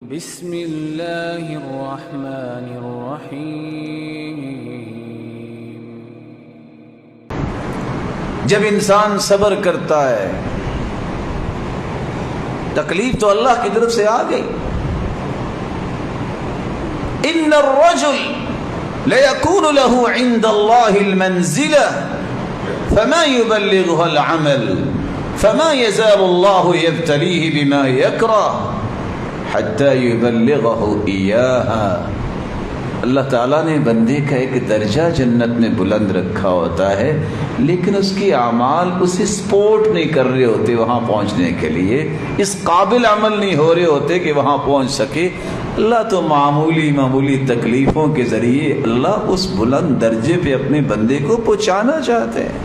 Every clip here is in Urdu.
بسم اللہ الرحمن الرحیم۔ جب انسان صبر کرتا ہے، تکلیف تو اللہ کی طرف سے آ گئی۔ ان الرجل ليكون له عند الله المنزلة فما يبلغها العمل فما يزال الله يبتليه بما يكره حتى يبلغه إياها۔ اللہ تعالیٰ نے بندے کا ایک درجہ جنت میں بلند رکھا ہوتا ہے، لیکن اس کی اعمال اسے سپورٹ نہیں کر رہے ہوتے وہاں پہنچنے کے لیے، اس قابل عمل نہیں ہو رہے ہوتے کہ وہاں پہنچ سکے۔ اللہ تو معمولی تکلیفوں کے ذریعے اللہ اس بلند درجے پہ اپنے بندے کو پہنچانا چاہتے ہیں۔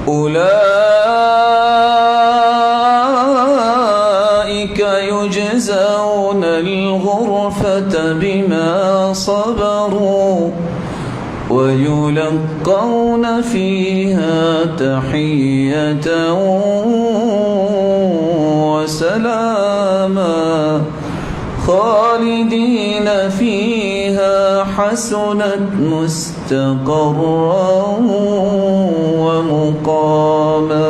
أولئك يجزون الغرفة بما صبروا ويلقون فيها تحية وسلاما خالدين فيها حسنت مستقرا ومقاما۔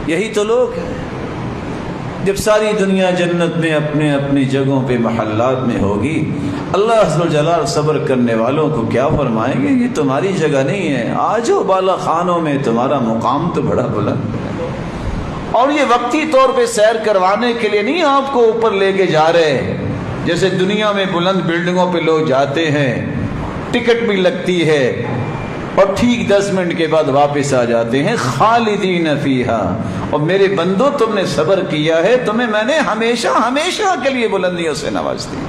یہی تو لوگ ہیں جب ساری دنیا جنت میں اپنے اپنی جگہوں پہ محلات میں ہوگی، اللہ عز و جلال صبر کرنے والوں کو کیا فرمائیں گے؟ یہ تمہاری جگہ نہیں ہے، آ جاؤ بالا خانوں میں، تمہارا مقام تو بڑا بلند ہے۔ اور یہ وقتی طور پہ سیر کروانے کے لیے نہیں آپ کو اوپر لے کے جا رہے، جیسے دنیا میں بلند بلڈنگوں پہ لوگ جاتے ہیں، ٹکٹ بھی لگتی ہے اور ٹھیک 10 منٹ کے بعد واپس آ جاتے ہیں۔ خالدین فیہا، اور میرے بندو تم نے صبر کیا ہے، تمہیں میں نے ہمیشہ کے لیے بلندیوں سے نواز دی۔